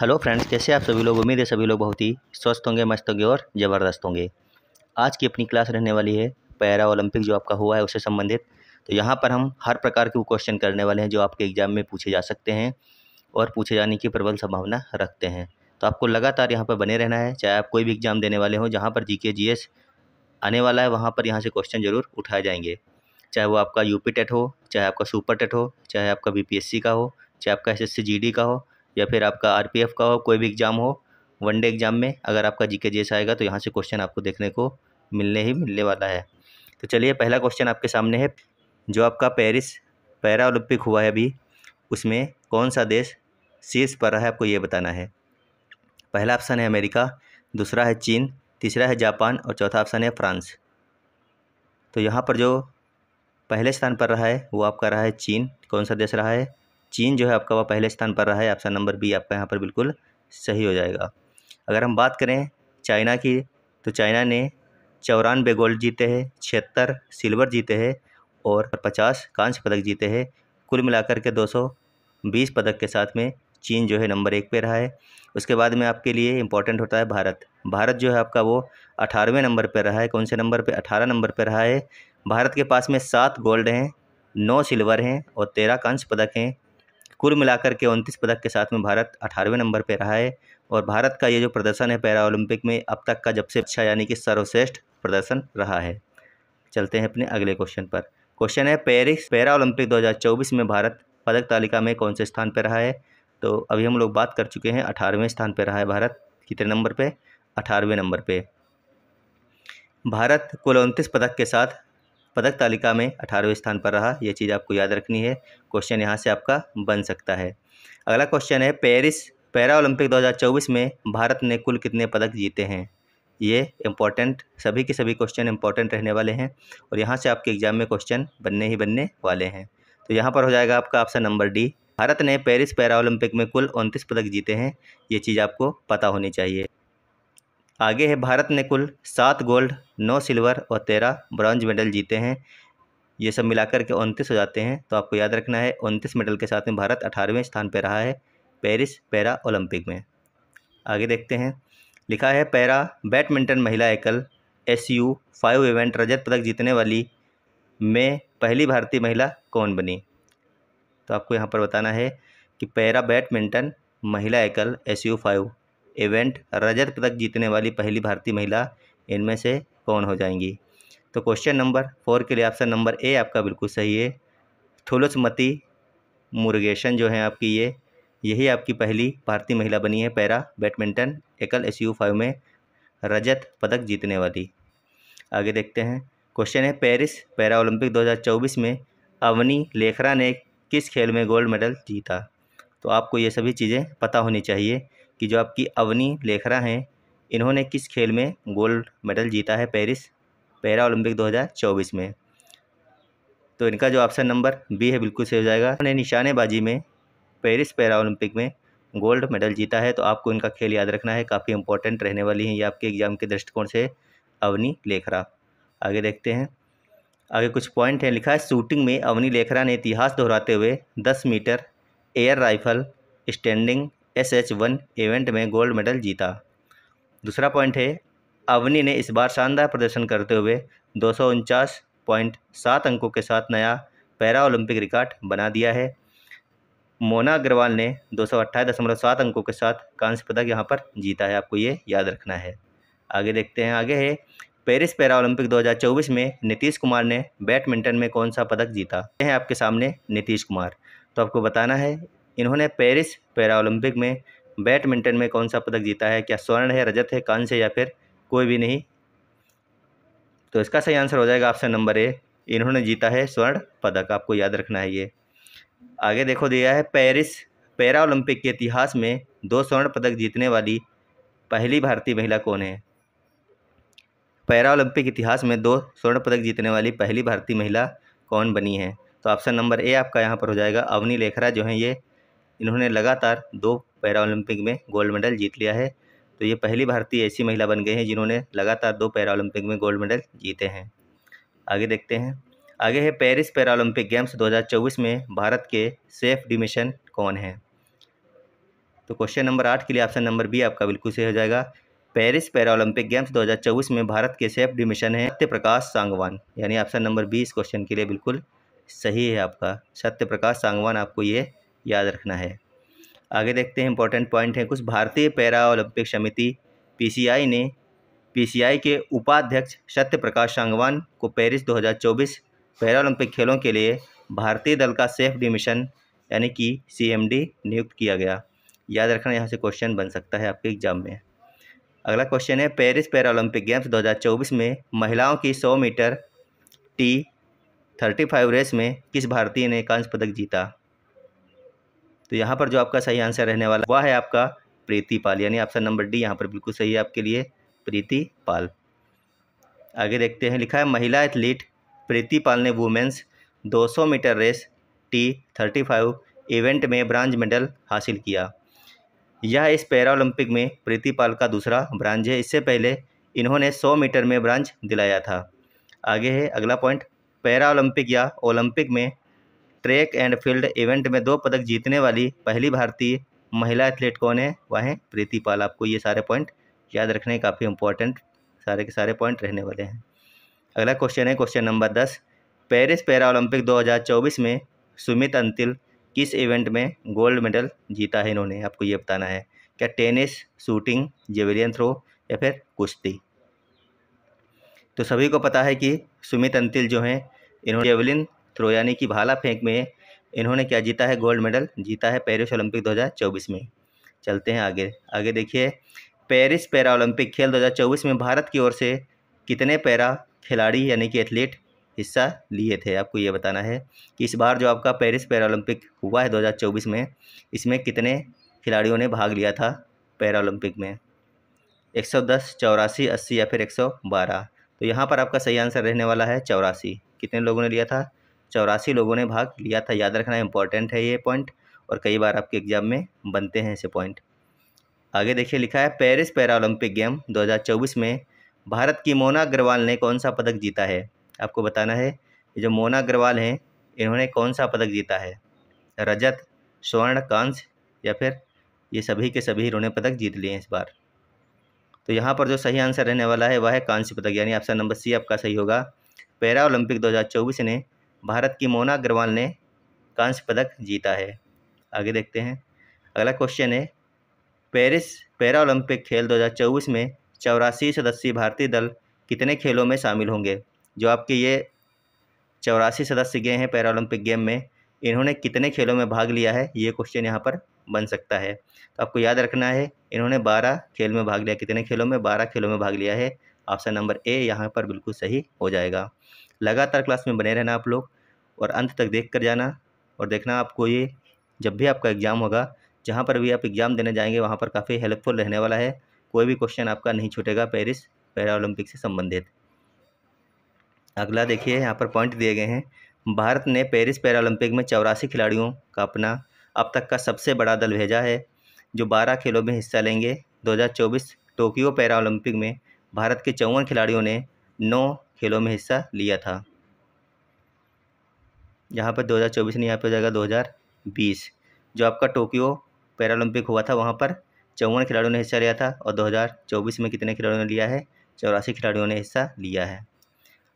Hello friends, कैसे आप सभी लोग। उम्मीद है सभी लोग बहुत ही स्वस्थ होंगे, मस्त होंगे और ज़बरदस्त होंगे। आज की अपनी क्लास रहने वाली है पैरा ओलंपिक जो आपका हुआ है उससे संबंधित। तो यहाँ पर हम हर प्रकार के वो क्वेश्चन करने वाले हैं जो आपके एग्जाम में पूछे जा सकते हैं और पूछे जाने की प्रबल संभावना रखते हैं। तो आपको लगातार यहाँ पर बने रहना है, चाहे आप कोई भी एग्जाम देने वाले हों। जहाँ पर जीके जीएस आने वाला है वहाँ पर यहाँ से क्वेश्चन जरूर उठाए जाएंगे, चाहे वो आपका यूपी टेट हो, चाहे आपका सुपर टेट हो, चाहे आपका बीपीएससी का हो, चाहे आपका एसएससी जीडी का हो, या फिर आपका आरपीएफ का हो। कोई भी एग्ज़ाम हो, वनडे एग्ज़ाम में अगर आपका जीके जीएस आएगा तो यहाँ से क्वेश्चन आपको देखने को मिलने वाला है। तो चलिए, पहला क्वेश्चन आपके सामने है। जो आपका पेरिस पैरा ओलंपिक हुआ है अभी, उसमें कौन सा देश शीर्ष पर रहा है, आपको ये बताना है। पहला ऑप्शन है अमेरिका, दूसरा है चीन, तीसरा है जापान और चौथा ऑप्शन है फ्रांस। तो यहाँ पर जो पहले स्थान पर रहा है वो आपका रहा है चीन। कौन सा देश रहा है? चीन जो है आपका वह पहले स्थान पर रहा है। ऑप्शन नंबर बी आपका यहाँ पर बिल्कुल सही हो जाएगा। अगर हम बात करें चाइना की, तो चाइना ने 94 गोल्ड जीते हैं, 76 सिल्वर जीते हैं और 50 कांस्य पदक जीते हैं। कुल मिलाकर के 220 पदक के साथ में चीन जो है नंबर 1 पे रहा है। उसके बाद में आपके लिए इम्पोर्टेंट होता है भारत। भारत जो है आपका वो 18वें नंबर पर रहा है। कौन से नंबर पे? 18 नंबर पर रहा है। भारत के पास में 7 गोल्ड हैं, 9 सिल्वर हैं और 13 कांस्य पदक हैं। कुल मिलाकर के 29 पदक के साथ में भारत 18वें नंबर पे रहा है। और भारत का ये जो प्रदर्शन है पैरा ओलंपिक में अब तक का, जब से अच्छा यानी कि सर्वश्रेष्ठ प्रदर्शन रहा है। चलते हैं अपने अगले क्वेश्चन पर। क्वेश्चन है पेरिस पैरा ओलंपिक 2024 में भारत पदक तालिका में कौन से स्थान पर रहा है। तो अभी हम लोग बात कर चुके हैं, 18वें स्थान पर रहा है भारत। कितने नंबर पे? 18वें नंबर पे। भारत कुल 29 पदक के साथ पदक तालिका में 18वें स्थान पर रहा। ये चीज़ आपको याद रखनी है, क्वेश्चन यहाँ से आपका बन सकता है। अगला क्वेश्चन है पेरिस पैरा ओलंपिक 2024 में भारत ने कुल कितने पदक जीते हैं। ये इम्पोर्टेंट, सभी के सभी क्वेश्चन इंपॉर्टेंट रहने वाले हैं और यहाँ से आपके एग्जाम में क्वेश्चन बनने वाले हैं। तो यहाँ पर हो जाएगा आपका ऑप्शन नंबर डी। भारत ने पेरिस पैरा ओलंपिक में कुल 29 पदक जीते हैं। ये चीज़ आपको पता होनी चाहिए। आगे है, भारत ने कुल 7 गोल्ड, 9 सिल्वर और 13 ब्रॉन्ज मेडल जीते हैं। ये सब मिलाकर के 29 हो जाते हैं। तो आपको याद रखना है 29 मेडल के साथ में भारत 18वें स्थान पर रहा है पेरिस पैरा ओलंपिक में। आगे देखते हैं, लिखा है पैरा बैडमिंटन महिला एकल SU5 इवेंट रजत पदक जीतने वाली में पहली भारतीय महिला कौन बनी। तो आपको यहाँ पर बताना है कि पैरा बैडमिंटन महिला एकल SU5 इवेंट रजत पदक जीतने वाली पहली भारतीय महिला इनमें से कौन हो जाएंगी। तो क्वेश्चन नंबर 4 के लिए ऑप्शन नंबर ए आपका बिल्कुल सही है। थुलुसमती मुरुगेसन जो है आपकी, यही आपकी पहली भारतीय महिला बनी है पैरा बैडमिंटन एकल SU5 में रजत पदक जीतने वाली। आगे देखते हैं, क्वेश्चन है पेरिस पैरा ओलंपिक 2024 में अवनी लेखरा ने किस खेल में गोल्ड मेडल जीता। तो आपको ये सभी चीज़ें पता होनी चाहिए कि जो आपकी अवनी लेखरा हैं, इन्होंने किस खेल में गोल्ड मेडल जीता है पेरिस पैरा ओलंपिक 2024 में। तो इनका जो ऑप्शन नंबर बी है बिल्कुल सही हो जाएगा। उन्होंने निशानेबाजी में पेरिस पैरा ओलंपिक में गोल्ड मेडल जीता है। तो आपको इनका खेल याद रखना है, काफ़ी इंपॉर्टेंट रहने वाली है ये आपके एग्जाम के दृष्टिकोण से, अवनी लेखरा। आगे देखते हैं, आगे कुछ पॉइंट है। लिखा है शूटिंग में अवनी लेखरा ने इतिहास दोहराते हुए 10 metre air rifle standing SH1 event में गोल्ड मेडल जीता। दूसरा पॉइंट है, अवनी ने इस बार शानदार प्रदर्शन करते हुए 249.7 अंकों के साथ नया पैरा ओलंपिक रिकॉर्ड बना दिया है। मोना अग्रवाल ने 228.7 अंकों के साथ कांस्य पदक यहाँ पर जीता है। आपको ये याद रखना है। आगे देखते हैं, आगे है पेरिस पैरा ओलंपिक 2024 में नीतीश कुमार ने बैडमिंटन में कौन सा पदक जीता। ये है आपके सामने नीतीश कुमार। तो आपको बताना है इन्होंने पेरिस पैरा ओलंपिक में बैडमिंटन में कौन सा पदक जीता है। क्या स्वर्ण है, रजत है, कांस्य या फिर कोई भी नहीं। तो इसका सही आंसर हो जाएगा ऑप्शन नंबर ए, इन्होंने जीता है स्वर्ण पदक। आपको याद रखना है ये। आगे देखो, दिया है पेरिस पैरा ओलंपिक के इतिहास में 2 स्वर्ण पदक जीतने वाली पहली भारतीय महिला कौन है। पैरा ओलंपिक इतिहास में 2 स्वर्ण पदक जीतने वाली पहली भारतीय महिला कौन बनी है। तो ऑप्शन नंबर ए आपका यहाँ पर हो जाएगा अवनी लेखरा जो हैं ये, इन्होंने लगातार 2 पैरा ओलंपिक में गोल्ड मेडल जीत लिया है। तो ये पहली भारतीय ऐसी महिला बन गए हैं जिन्होंने लगातार 2 पैरा ओलंपिक में गोल्ड मेडल जीते हैं। आगे देखते हैं, आगे है पेरिस पैरा ओलंपिक गेम्स 2024 में भारत के सेफ डिमिशन कौन है। तो क्वेश्चन नंबर 8 के लिए ऑप्शन नंबर बी आपका बिल्कुल सही हो जाएगा। पेरिस पैरा ओलंपिक गेम्स 2024 में भारत के सेफ डिमिशन है सत्य प्रकाश सांगवान, यानी ऑप्शन नंबर बी इस क्वेश्चन के लिए बिल्कुल सही है आपका, सत्य प्रकाश सांगवान, आपको ये याद रखना है। आगे देखते हैं, इंपॉर्टेंट पॉइंट है कुछ। भारतीय पैरा ओलंपिक समिति पीसीआई के उपाध्यक्ष सत्य प्रकाश सांगवान को पेरिस 2024 पैरा ओलंपिक खेलों के लिए भारतीय दल का सेफ डिमिशन यानी कि सीएमडी नियुक्त किया गया। याद रखना, यहाँ से क्वेश्चन बन सकता है आपके एग्जाम में। अगला क्वेश्चन है, पेरिस पैरा ओलंपिक गेम्स 2024 में महिलाओं की 100 मीटर T35 रेस में किस भारतीय ने कांस्य पदक जीता? तो यहाँ पर जो आपका सही आंसर रहने वाला वह है आपका प्रीति पाल, यानी ऑप्शन नंबर डी यहाँ पर बिल्कुल सही है आपके लिए, प्रीति पाल। आगे देखते हैं, लिखा है महिला एथलीट प्रीति पाल ने women's 200 metre race T35 event में ब्रांज मेडल हासिल किया। यह इस पैरा ओलंपिक में प्रीति पाल का दूसरा ब्रांज है। इससे पहले इन्होंने 100 मीटर में ब्रांज दिलाया था। आगे है अगला पॉइंट, पैरा ओलंपिक या ओलंपिक में ट्रैक एंड फील्ड इवेंट में 2 पदक जीतने वाली पहली भारतीय महिला एथलीट कौन है? वह है प्रीति पाल। आपको ये सारे पॉइंट याद रखने काफ़ी इंपॉर्टेंट सारे के सारे पॉइंट रहने वाले हैं। अगला क्वेश्चन है question number 10, Paris para Olympic 2024 में सुमित अंतिल किस इवेंट में गोल्ड मेडल जीता है? इन्होंने आपको ये बताना है, क्या टेनिस, शूटिंग, जेवलिन थ्रो या फिर कुश्ती? तो सभी को पता है कि सुमित अंतिल जो हैं इन्होंने जेवलिन थ्रो यानी कि भाला फेंक में इन्होंने क्या जीता है? गोल्ड मेडल जीता है पेरिस ओलंपिक 2024 में। चलते हैं आगे। आगे देखिए, पेरिस पैरा ओलंपिक खेल 2024 में भारत की ओर से कितने पैरा खिलाड़ी यानी कि एथलीट हिस्सा लिए थे? आपको ये बताना है कि इस बार जो आपका पेरिस पैरा ओलंपिक हुआ है 2024 में, इसमें कितने खिलाड़ियों ने भाग लिया था पैरा ओलंपिक में? 110, 84, 80 या फिर 112? तो यहाँ पर आपका सही आंसर रहने वाला है 84। कितने लोगों ने लिया था? 84 लोगों ने भाग लिया था। याद रखना इंपॉर्टेंट है ये पॉइंट, और कई बार आपके एग्जाम में बनते हैं ऐसे पॉइंट। आगे देखिए, लिखा है पेरिस पैरा ओलंपिक गेम 2024 में भारत की मोना अग्रवाल ने कौन सा पदक जीता है? आपको बताना है, ये जो मोना अग्रवाल हैं इन्होंने कौन सा पदक जीता है? रजत, स्वर्ण, कांस्य या फिर ये सभी के सभी इन्होंने पदक जीत लिए हैं इस बार? तो यहाँ पर जो सही आंसर रहने वाला है वह है कांस्य पदक, यानी ऑप्शन नंबर सी आपका सही होगा। पैरा ओलंपिक 2024 ने भारत की मोना अग्रवाल ने कांस्य पदक जीता है। आगे देखते हैं, अगला क्वेश्चन है, पेरिस पैरा ओलंपिक खेल 2024 में 84 सदस्यीय भारतीय दल कितने खेलों में शामिल होंगे? जो आपके ये 84 सदस्य गए हैं पैरा ओलंपिक गेम में, इन्होंने कितने खेलों में भाग लिया है? ये क्वेश्चन यहाँ पर बन सकता है। तो आपको याद रखना है, इन्होंने 12 खेल में भाग लिया। कितने खेलों में? 12 खेलों में भाग लिया है। ऑप्शन नंबर ए यहाँ पर बिल्कुल सही हो जाएगा। लगातार क्लास में बने रहना आप लोग और अंत तक देख कर जाना, और देखना आपको ये जब भी आपका एग्ज़ाम होगा, जहाँ पर भी आप एग्ज़ाम देने जाएंगे वहाँ पर काफ़ी हेल्पफुल रहने वाला है। कोई भी क्वेश्चन आपका नहीं छूटेगा पेरिस पैरा ओलंपिक से संबंधित। अगला देखिए, यहाँ पर पॉइंट दिए गए हैं, भारत ने पेरिस पैरा ओलंपिक में 84 खिलाड़ियों का अपना अब तक का सबसे बड़ा दल भेजा है, जो 12 खेलों में हिस्सा लेंगे। 2024 टोक्यो पैरा ओलंपिक में भारत के 54 खिलाड़ियों ने 9 खेलों में हिस्सा लिया था। यहाँ पर 2024 नहीं, यहाँ पर हो जाएगा 2020। जो आपका टोक्यो पैरा ओलंपिक हुआ था वहाँ पर 54 खिलाड़ियों ने हिस्सा लिया था, और 2024 में कितने खिलाड़ियों ने लिया है? 84 खिलाड़ियों ने हिस्सा लिया है।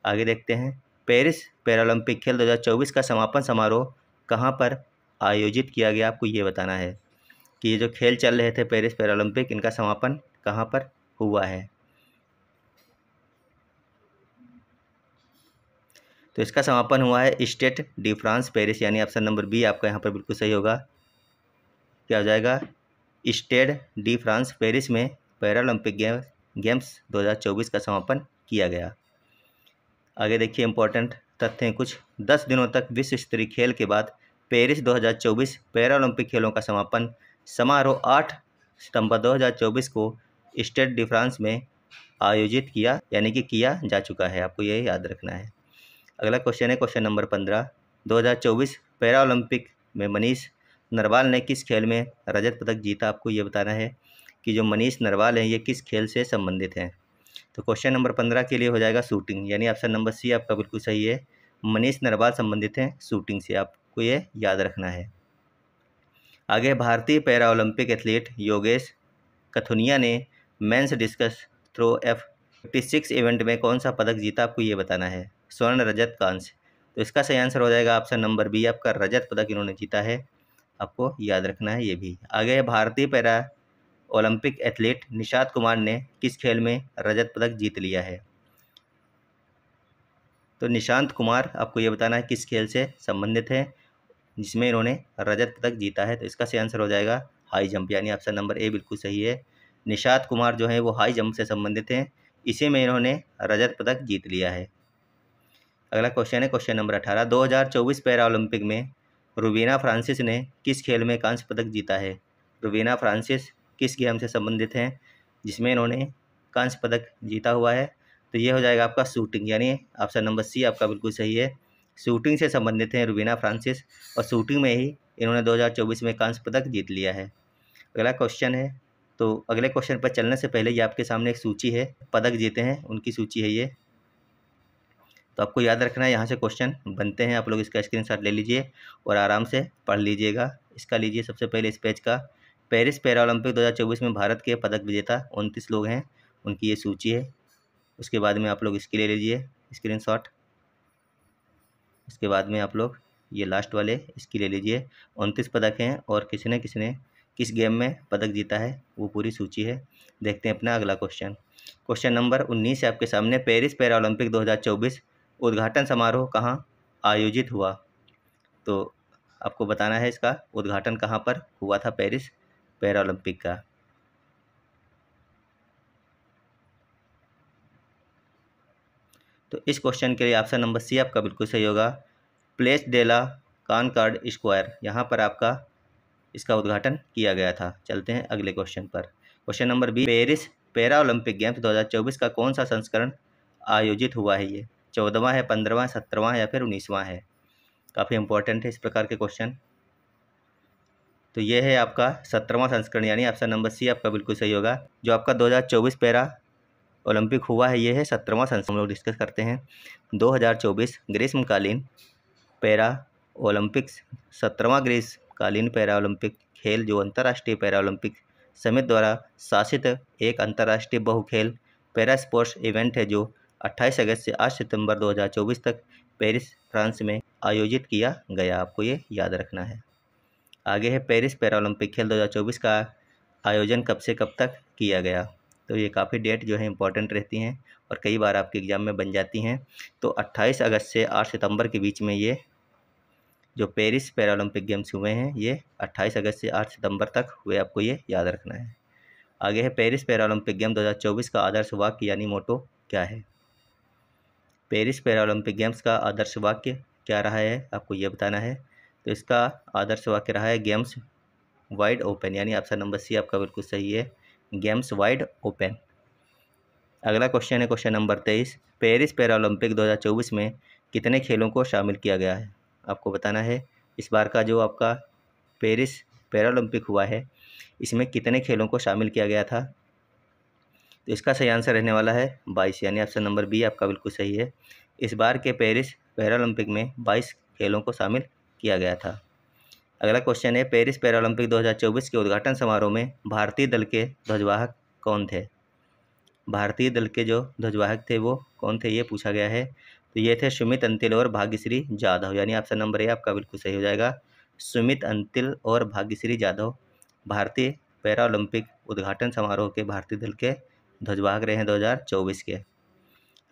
आगे देखते हैं, पेरिस पैरा ओलंपिक खेल 2024 का समापन समारोह कहाँ पर आयोजित किया गया? आपको ये बताना है कि ये जो खेल चल रहे थे पेरिस पैरा ओलंपिक, इनका समापन कहाँ पर हुआ है? तो इसका समापन हुआ है स्टेड डी फ्रांस पेरिस, यानी ऑप्शन नंबर बी आपका यहाँ पर बिल्कुल सही होगा। क्या हो जाएगा? स्टेड डी फ्रांस पेरिस में पैरा ओलंपिक गेम्स 2024 का समापन किया गया। आगे देखिए, इंपॉर्टेंट तथ्य हैं कुछ। 10 दिनों तक विश्व स्तरीय खेल के बाद पेरिस 2024 पैरा ओलंपिक खेलों का समापन समारोह 8 सितंबर 2024 को स्टेड डी फ्रांस में आयोजित किया किया जा चुका है। आपको ये याद रखना है। अगला क्वेश्चन है क्वेश्चन नंबर 15, 2024 पैरा ओलंपिक में मनीष नरवाल ने किस खेल में रजत पदक जीता? आपको ये बताना है कि जो मनीष नरवाल हैं ये किस खेल से संबंधित हैं। तो क्वेश्चन नंबर 15 के लिए हो जाएगा शूटिंग, यानी ऑप्शन नंबर सी आपका बिल्कुल सही है। मनीष नरवाल संबंधित हैं शूटिंग से, आपको ये याद रखना है। आगे भारतीय para Olympic athlete Yogesh Kathuniya ने men's discus throw F56 event में कौन सा पदक जीता, आपको ये बताना है। स्वर्ण, रजत, कांस्य। तो इसका सही आंसर हो जाएगा ऑप्शन नंबर बी, आपका रजत पदक इन्होंने जीता है, आपको याद रखना है ये भी। आगे भारतीय para Olympic athlete Nishat Kumar ने किस खेल में रजत पदक जीत लिया है। तो निशांत कुमार, आपको ये बताना है किस खेल से संबंधित है जिसमें इन्होंने रजत पदक जीता है। तो इसका सही आंसर हो जाएगा हाई जंप, यानी ऑप्शन नंबर ए बिल्कुल सही है। निशात कुमार जो है वो हाई जंप से संबंधित हैं, इसी में इन्होंने रजत पदक जीत लिया है। अगला क्वेश्चन है क्वेश्चन नंबर 18। 2024 पैरा ओलंपिक में रुबीना फ्रांसिस ने किस खेल में कांस्य पदक जीता है। रुबीना फ्रांसिस किस गेम से संबंधित हैं जिसमें इन्होंने कांस्य पदक जीता हुआ है। तो ये हो जाएगा आपका शूटिंग, यानी ऑप्शन नंबर सी आपका बिल्कुल सही है। शूटिंग से संबंधित हैं रुबीना फ्रांसिस, और शूटिंग में ही इन्होंने 2024 में कांस्य पदक जीत लिया है। अगला क्वेश्चन है, तो अगले क्वेश्चन पर चलने से पहले ये आपके सामने एक सूची है, पदक जीते हैं उनकी सूची है ये। तो आपको याद रखना है, यहाँ से क्वेश्चन बनते हैं, आप लोग इसका स्क्रीनशॉट ले लीजिए और आराम से पढ़ लीजिएगा। इसका लीजिए सबसे पहले इस पेज का। पेरिस पैरा ओलंपिक 2024 में भारत के पदक विजेता 29 लोग हैं, उनकी ये सूची है। उसके बाद में आप लोग इसके ले लीजिए स्क्रीनशॉट। इसके बाद में आप लोग ये लास्ट वाले इसकी ले लीजिए। 29 पदक हैं और किसने किस गेम में पदक जीता है वो पूरी सूची है। देखते हैं अपना अगला क्वेश्चन। क्वेश्चन नंबर 19 है आपके सामने। पेरिस पैरा ओलंपिक 2024 उद्घाटन समारोह कहाँ आयोजित हुआ। तो आपको बताना है इसका उद्घाटन कहाँ पर हुआ था पेरिस पैरा ओलंपिक का। तो इस क्वेश्चन के लिए ऑप्शन नंबर सी आपका बिल्कुल सही होगा, प्लेस डेला कॉनकॉर्ड स्क्वायर, यहाँ पर आपका इसका उद्घाटन किया गया था। चलते हैं अगले क्वेश्चन पर। Question number B, Paris para Olympic games 2024 का कौन सा संस्करण आयोजित हुआ है। ये 14वां है, 15वां, 17वां या फिर 19वां है। काफ़ी इंपॉर्टेंट है इस प्रकार के क्वेश्चन। तो ये है आपका 17वां संस्करण, यानी ऑप्शन नंबर सी आपका बिल्कुल सही होगा। जो आपका 2024 पैरा ओलंपिक हुआ है ये है 17वां संस्करण। हम लोग डिस्कस करते हैं 2024 ग्रीष्मकालीन पैरा ओलंपिक्स 17वां ग्रीष्मकालीन पैरा ओलंपिक खेल जो अंतर्राष्ट्रीय पैरा ओलंपिक समिति द्वारा शासित एक अंतर्राष्ट्रीय बहुखेल पैरा स्पोर्ट्स इवेंट है जो 28 अगस्त से 8 सितंबर 2024 तक पेरिस फ्रांस में आयोजित किया गया। आपको ये याद रखना है। आगे है पेरिस पैरा ओलंपिक खेल 2024 का आयोजन कब से कब तक किया गया। तो ये काफ़ी डेट जो है इंपॉर्टेंट रहती हैं और कई बार आपके एग्ज़ाम में बन जाती हैं। तो 28 अगस्त से 8 सितंबर के बीच में ये जो पेरिस पैरा ओलंपिक गेम्स हुए हैं ये 28 अगस्त से 8 सितंबर तक हुए, आपको ये याद रखना है। आगे है पेरिस पैरा ओलंपिक गेम 2024 का आदर्श वाक्य यानी मोटो क्या है। पेरिस पैरा ओलंपिक गेम्स का आदर्श वाक्य क्या रहा है, आपको ये बताना है। तो इसका आदर्श वाक्य रहा है गेम्स वाइड ओपन, यानी ऑप्शन नंबर सी आपका बिल्कुल सही है, गेम्स वाइड ओपन। अगला क्वेश्चन है question number 23। Paris para Olympic 2024 में कितने खेलों को शामिल किया गया है, आपको बताना है। इस बार का जो आपका पेरिस पैरा ओलंपिक हुआ है इसमें कितने खेलों को शामिल किया गया था। तो इसका सही आंसर रहने वाला है 22, यानी ऑप्शन नंबर बी आपका बिल्कुल सही है। इस बार के पेरिस पैरा ओलंपिक में 22 खेलों को शामिल किया गया था। अगला क्वेश्चन है पेरिस पैरा ओलंपिक 2024 के उद्घाटन समारोह में भारतीय दल के ध्वजवाहक कौन थे। भारतीय दल के जो ध्वजवाहक थे वो कौन थे ये पूछा गया है। तो ये थे सुमित अंतिल और भाग्यश्री जाधव, यानी ऑप्शन नंबर ए आपका बिल्कुल सही हो जाएगा। सुमित अंतिल और भाग्यश्री जाधव भारतीय पैरा ओलंपिक उद्घाटन समारोह के भारतीय दल के ध्वजवाहक रहे हैं 2024 के।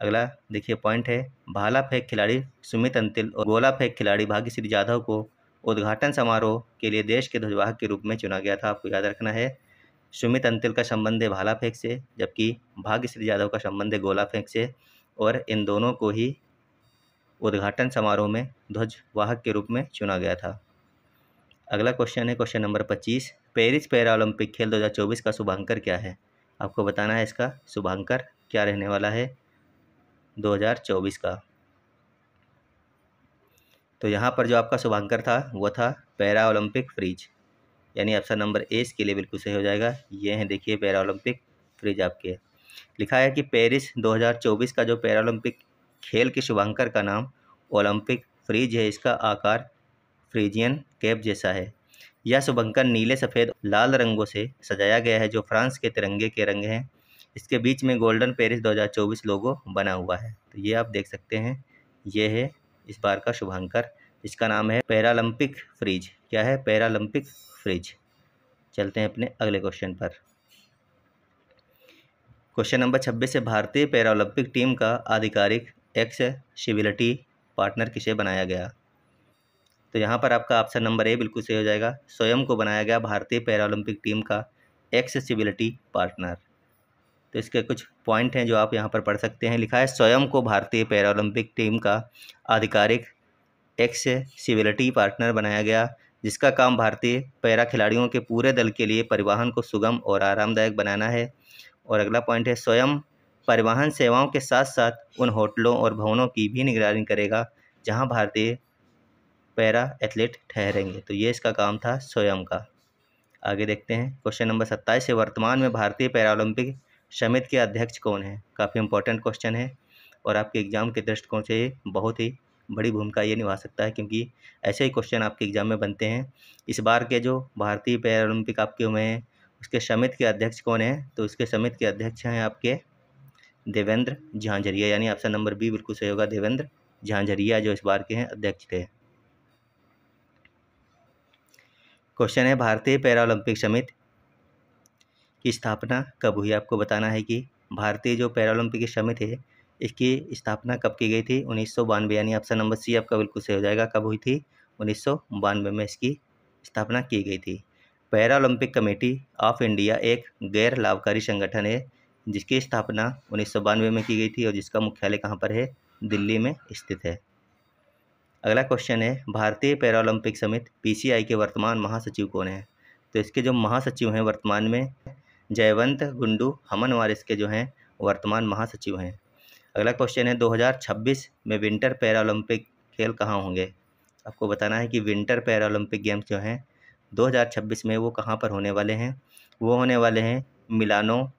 अगला देखिए पॉइंट है, भाला फेंक खिलाड़ी सुमित अंतिल और गोला फेंक खिलाड़ी भाग्यश्री जाधव को उद्घाटन समारोह के लिए देश के ध्वजवाहक के रूप में चुना गया था। आपको याद रखना है, सुमित अंतिल का संबंध है भाला फेंक से, जबकि भाग्यश्री जाधव का संबंध है गोला फेंक से, और इन दोनों को ही उद्घाटन समारोह में ध्वजवाहक के रूप में चुना गया था। अगला क्वेश्चन है question number 25। Paris para Olympic खेल 2024 का शुभांकर क्या है, आपको बताना है इसका शुभांकर क्या रहने वाला है 2024 का। तो यहाँ पर जो आपका शुभांकर था वो था पैरा ओलंपिक फ्रीज, यानी ऑप्शन नंबर ए इसके लिए बिल्कुल सही हो जाएगा। ये हैं देखिए पैरा ओलंपिक फ्रीज आपके। लिखा है कि पेरिस 2024 का जो पैरा ओलंपिक खेल के शुभांकर का नाम ओलंपिक फ्रीज है, इसका आकार फ्रीजियन कैप जैसा है। यह शुभंकर नीले, सफ़ेद, लाल रंगों से सजाया गया है जो फ्रांस के तिरंगे के रंग हैं। इसके बीच में गोल्डन पेरिस 2024 लोगो बना हुआ है। तो ये आप देख सकते हैं, ये है इस बार का शुभंकर। इसका नाम है पैरालंपिक फ्रिज। क्या है? Paralympic fridge. चलते हैं अपने अगले क्वेश्चन पर। क्वेश्चन नंबर 26 है, भारतीय पैरालंपिक टीम का आधिकारिक एक्सेसिबिलिटी पार्टनर किसे बनाया गया? तो यहाँ पर आपका ऑप्शन नंबर ए बिल्कुल सही हो जाएगा। स्वयं को बनाया गया भारतीय पैरालंपिक टीम का एक्सेसिबिलिटी पार्टनर। तो इसके कुछ पॉइंट हैं जो आप यहाँ पर पढ़ सकते हैं। लिखा है, स्वयं को भारतीय पैरालंपिक टीम का आधिकारिक एक्सेसिबिलिटी पार्टनर बनाया गया, जिसका काम भारतीय पैरा खिलाड़ियों के पूरे दल के लिए परिवहन को सुगम और आरामदायक बनाना है। और अगला पॉइंट है, स्वयं परिवहन सेवाओं के साथ साथ उन होटलों और भवनों की भी निगरानी करेगा जहां भारतीय पैरा एथलीट ठहरेंगे। तो ये इसका काम था स्वयं का। आगे देखते हैं क्वेश्चन नंबर 27 है, वर्तमान में भारतीय पैरालंपिक समिति के अध्यक्ष कौन है? काफ़ी इंपॉर्टेंट क्वेश्चन है और आपके एग्जाम के दृष्टिकोण से बहुत ही बड़ी भूमिका ये निभा सकता है, क्योंकि ऐसे ही क्वेश्चन आपके एग्जाम में बनते हैं। इस बार के जो भारतीय पैरालंपिक आपके हुए हैं उसके समिति के अध्यक्ष कौन है? तो उसके समिति के अध्यक्ष हैं आपके देवेंद्र झांझरिया, यानी ऑप्शन नंबर बी बिल्कुल सही होगा। देवेंद्र झांझरिया जो इस बार के हैं अध्यक्ष थे। क्वेश्चन है, भारतीय पैरालंपिक समिति की स्थापना कब हुई? आपको बताना है कि भारतीय जो पैरालंपिक समिति है इसकी स्थापना कब की गई थी? 1992, यानी ऑप्शन नंबर सी आपका बिल्कुल सही हो जाएगा। कब हुई थी? 1992 में इसकी स्थापना की गई थी। पैरालंपिक कमेटी ऑफ इंडिया एक गैर लाभकारी संगठन है जिसकी स्थापना 1992 में की गई थी और जिसका मुख्यालय कहाँ पर है? दिल्ली में स्थित है। अगला क्वेश्चन है, भारतीय पैरालंपिक समिति पीसीआई के वर्तमान महासचिव कौन है? तो इसके जो महासचिव हैं वर्तमान में जयवंत गुंडू हमनवार इसके जो हैं वर्तमान महासचिव हैं। अगला क्वेश्चन है, 2026 में विंटर पैरालंपिक खेल कहाँ होंगे? आपको बताना है कि विंटर पैरालंपिक गेम्स जो हैं 2026 में वो कहाँ पर होने वाले हैं? वो होने वाले हैं मिलानो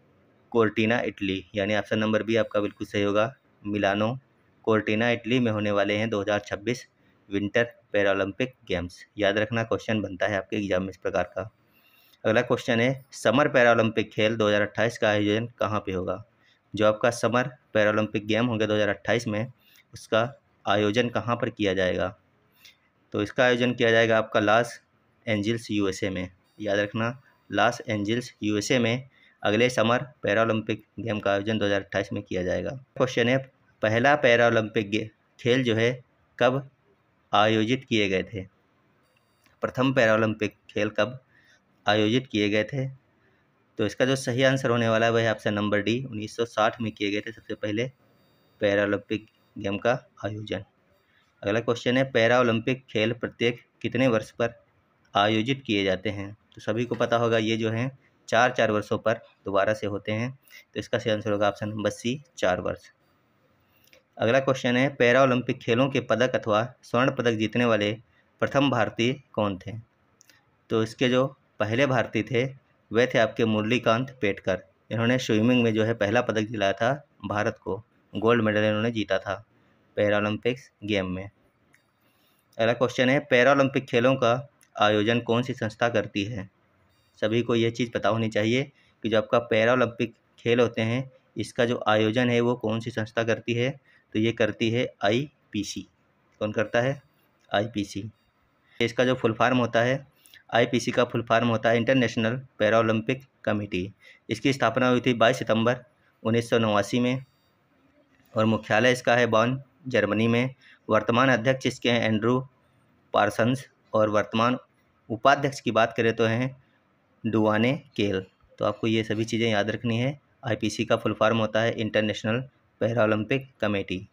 कोर्टिना, इटली, यानी ऑप्शन नंबर बी आपका बिल्कुल सही होगा। मिलानो कोर्टिना, इटली में होने वाले हैं 2026 विंटर पैरालंपिक गेम्स। याद रखना, क्वेश्चन बनता है आपके एग्जाम में इस प्रकार का। अगला क्वेश्चन है, समर पैरालंपिक खेल 2028 का आयोजन कहाँ पे होगा? जो आपका समर पैरालंपिक गेम होंगे 2028 में, उसका आयोजन कहाँ पर किया जाएगा? तो इसका आयोजन किया जाएगा आपका लॉस एंजल्स यूएसए में। याद रखना, लॉस एंजल्स यूएसए में अगले समर पैरालंपिक गेम का आयोजन 2028 में किया जाएगा। क्वेश्चन है, पहला पैरालंपिक खेल जो है कब आयोजित किए गए थे? प्रथम पैरालंपिक खेल कब आयोजित किए गए थे? तो इसका जो सही आंसर होने वाला है वह है ऑप्शन नंबर डी। 1960 में किए गए थे सबसे पहले पैरालंपिक गेम का आयोजन। अगला क्वेश्चन है, पैरालंपिक खेल प्रत्येक कितने वर्ष पर आयोजित किए जाते हैं? तो सभी को पता होगा ये जो हैं 4 वर्षों पर दोबारा से होते हैं। तो इसका सही आंसर होगा ऑप्शन नंबर सी, 4 वर्ष। अगला क्वेश्चन है, पैरालंपिक खेलों के पदक अथवा स्वर्ण पदक जीतने वाले प्रथम भारतीय कौन थे? तो इसके जो पहले भारतीय थे वह थे आपके मुरलीकांत पेटकर। इन्होंने स्विमिंग में जो है पहला पदक दिलाया था भारत को, गोल्ड मेडल इन्होंने जीता था पैरालंपिक्स गेम में। अगला क्वेश्चन है, पैरालंपिक खेलों का आयोजन कौन सी संस्था करती है? सभी को ये चीज़ पता होनी चाहिए कि जो आपका पैरालंपिक खेल होते हैं इसका जो आयोजन है वो कौन सी संस्था करती है? तो ये करती है आईपीसी। कौन करता है? आईपीसी। इसका जो फुल फॉर्म होता है, आईपीसी का फुल फॉर्म होता है इंटरनेशनल पैरालंपिक कमेटी। इसकी स्थापना हुई थी 22 सितंबर 1989 में और मुख्यालय इसका है बॉन, जर्मनी में। वर्तमान अध्यक्ष इसके हैं एंड्रू पार्सन्स और वर्तमान उपाध्यक्ष की बात करें तो हैं डुआने केल। तो आपको ये सभी चीज़ें याद रखनी है। आईपीसी का फुल फॉर्म होता है इंटरनेशनल पैरालंपिक कमेटी।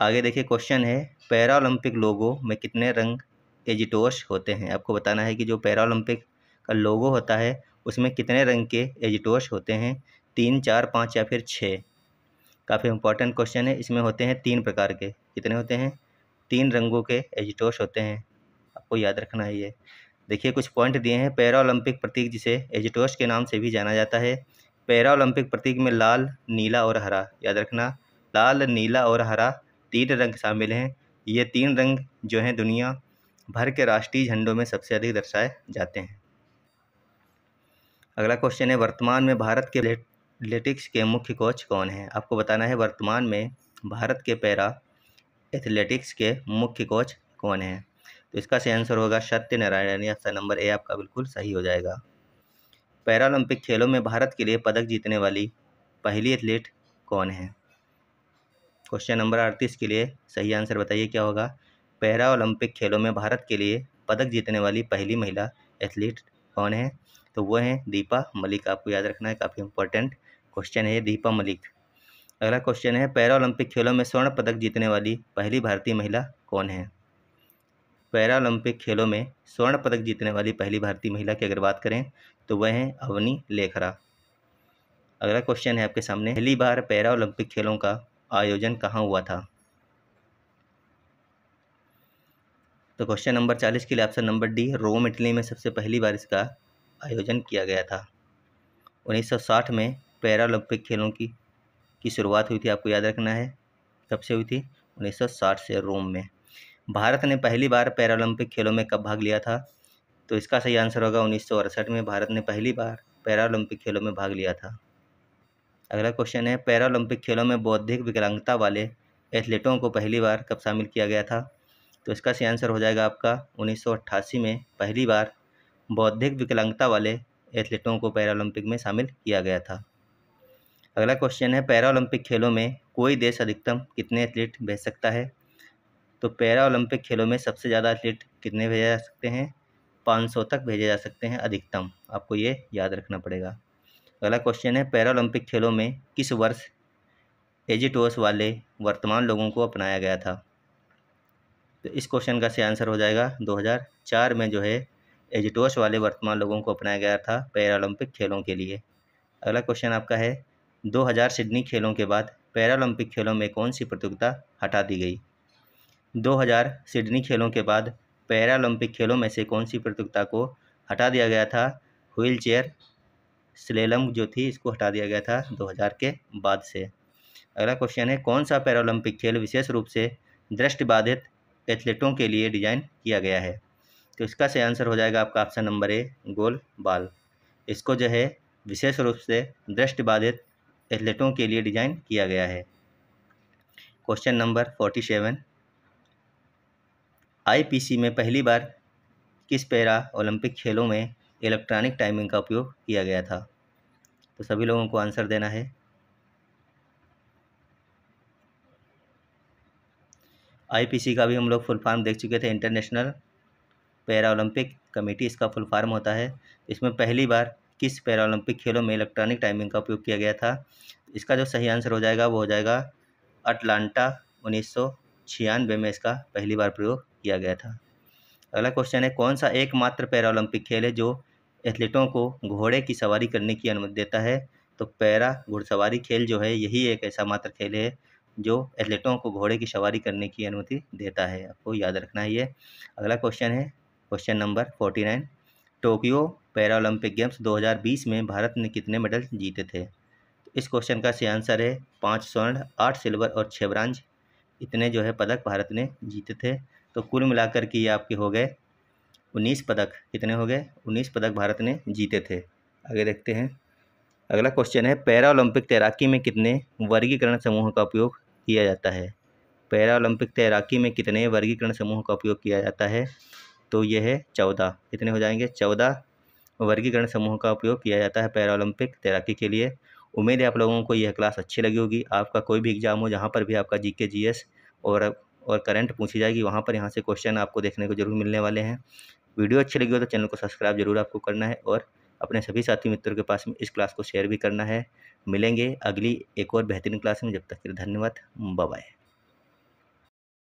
आगे देखिए क्वेश्चन है, पैरालंपिक लोगो में कितने रंग एजिटोर्स होते हैं? आपको बताना है कि जो पैरालंपिक का लोगो होता है उसमें कितने रंग के एजिटोर्स होते हैं? 3, 4, 5 या फिर 6? काफ़ी इंपॉर्टेंट क्वेश्चन है। इसमें होते हैं 3 प्रकार के। कितने होते हैं? 3 रंगों के एजिटोर्स होते हैं, आपको याद रखना है ये। देखिए कुछ पॉइंट दिए हैं। पैरालंपिक प्रतीक जिसे एजिटोर्स के नाम से भी जाना जाता है। पैरालंपिक प्रतीक में लाल, नीला और हरा, याद रखना, लाल, नीला और हरा 3 रंग शामिल हैं। ये 3 रंग जो हैं दुनिया भर के राष्ट्रीय झंडों में सबसे अधिक दर्शाए जाते हैं। अगला क्वेश्चन है, वर्तमान में भारत के एथलेटिक्स के मुख्य कोच कौन है? आपको बताना है वर्तमान में भारत के पैरा एथलेटिक्स के मुख्य कोच कौन है? तो इसका सही आंसर होगा सत्यनारायण, यानी ऑप्शन नंबर ए आपका बिल्कुल सही हो जाएगा। पैरालंपिक खेलों में भारत के लिए पदक जीतने वाली पहली एथलीट कौन है? क्वेश्चन नंबर 38 के लिए सही आंसर बताइए क्या होगा। पैरा ओलंपिक खेलों में भारत के लिए पदक जीतने वाली पहली महिला एथलीट कौन है? तो वो है दीपा मलिक। आपको याद रखना है, काफ़ी इंपॉर्टेंट क्वेश्चन है ये, दीपा मलिक। अगला क्वेश्चन है, पैरा ओलंपिक खेलों में स्वर्ण पदक जीतने वाली पहली भारतीय महिला कौन है? पैरा ओलंपिक खेलों में स्वर्ण पदक जीतने वाली पहली भारतीय महिला की अगर बात करें तो वह है अवनी लेखरा। अगला क्वेश्चन है आपके सामने, पहली बार पैरा ओलंपिक खेलों का आयोजन कहाँ हुआ था? तो क्वेश्चन नंबर 40 के लिए option number D, Rome Italy में सबसे पहली बार इसका आयोजन किया गया था। 1960 में पैरा ओलंपिक खेलों की शुरुआत हुई थी। आपको याद रखना है कब से हुई थी, 1960 से रोम में। भारत ने पहली बार पैरा ओलंपिक खेलों में कब भाग लिया था? तो इसका सही आंसर होगा 1968 में भारत ने पहली बार पैरा ओलंपिक खेलों में भाग लिया था। अगला क्वेश्चन है, पैरा ओलंपिक खेलों में बौद्धिक विकलांगता वाले एथलीटों को पहली बार कब शामिल किया गया था? तो इसका सही आंसर हो जाएगा आपका 1988 में पहली बार बौद्धिक विकलांगता वाले एथलीटों को पैरा ओलंपिक में शामिल किया गया था। अगला क्वेश्चन है, पैरा ओलंपिक खेलों में कोई देश अधिकतम कितने एथलीट भेज सकता है? तो पैरा ओलंपिक खेलों में सबसे ज़्यादा एथलीट कितने भेजे जा सकते हैं? 500 तक भेजे जा सकते हैं अधिकतम, आपको ये याद रखना पड़ेगा। अगला क्वेश्चन है, पैरा ओलंपिक खेलों में किस वर्ष एजिटोस वाले वर्तमान लोगों को अपनाया गया था? तो इस क्वेश्चन का सही आंसर हो जाएगा 2004 में जो है एजिटोस वाले वर्तमान लोगों को अपनाया गया था पैरा ओलंपिक खेलों के लिए। अगला क्वेश्चन आपका है, 2000 सिडनी खेलों के बाद पैरा ओलंपिक खेलों में कौन सी प्रतियोगिता हटा दी गई? 2000 सिडनी खेलों के बाद पैरा ओलंपिक खेलों में से कौन सी प्रतियोगिता को हटा दिया गया था? व्हील चेयर स्लेलम जो थी इसको हटा दिया गया था 2000 के बाद से। अगला क्वेश्चन है, कौन सा पैरा ओलंपिक खेल विशेष रूप से दृष्टिबाधित एथलीटों के लिए डिजाइन किया गया है? तो इसका सही आंसर हो जाएगा आपका ऑप्शन नंबर ए, गोल बाल। इसको जो है विशेष रूप से दृष्टिबाधित एथलीटों के लिए डिजाइन किया गया है। क्वेश्चन नंबर 47, आईपीसी में पहली बार किस पैरा ओलंपिक खेलों में इलेक्ट्रॉनिक टाइमिंग का उपयोग किया गया था? तो सभी लोगों को आंसर देना है। आईपीसी का भी हम लोग फुल फॉर्म देख चुके थे, इंटरनेशनल पैरा ओलंपिक कमेटी इसका फुल फॉर्म होता है। इसमें पहली बार किस पैरा ओलंपिक खेलों में इलेक्ट्रॉनिक टाइमिंग का उपयोग किया गया था? इसका जो सही आंसर हो जाएगा वो हो जाएगा अटलांटा, 1996 में इसका पहली बार प्रयोग किया गया था। अगला क्वेश्चन है, कौन सा एकमात्र पैरा ओलंपिक खेल है जो एथलीटों को घोड़े की सवारी करने की अनुमति देता है? तो पैरा घुड़सवारी खेल जो है यही एक ऐसा मात्र खेल है जो एथलीटों को घोड़े की सवारी करने की अनुमति देता है, आपको याद रखना है ये। अगला क्वेश्चन है question number 49, Tokyo para Olympic games 2020 में भारत ने कितने मेडल जीते थे? तो इस क्वेश्चन का सही आंसर है 5 स्वर्ण, 8 सिल्वर और 6 ब्रांज, इतने जो है पदक भारत ने जीते थे। तो कुल मिलाकर के ये आपके हो गए 19 पदक। कितने हो गए? 19 पदक भारत ने जीते थे। आगे देखते हैं। अगला क्वेश्चन है, पैरा ओलंपिक तैराकी में कितने वर्गीकरण समूहों का उपयोग किया जाता है? पैरा ओलंपिक तैराकी में कितने वर्गीकरण समूहों का उपयोग किया जाता है? तो यह है 14। कितने हो जाएंगे? 14 वर्गीकरण समूहों का उपयोग किया जाता है पैरा ओलंपिक तैराकी के लिए। उम्मीद है आप लोगों को यह क्लास अच्छी लगी होगी। आपका कोई भी एग्जाम हो जहाँ पर भी आपका जीके जीएस और करंट पूछी जाएगी, वहाँ पर यहाँ से क्वेश्चन आपको देखने को जरूर मिलने वाले हैं। वीडियो अच्छी लगी हो तो चैनल को सब्सक्राइब जरूर आपको करना है और अपने सभी साथी मित्रों के पास में इस क्लास को शेयर भी करना है। मिलेंगे अगली एक और बेहतरीन क्लास में, जब तक के लिए धन्यवाद, बाय बाय।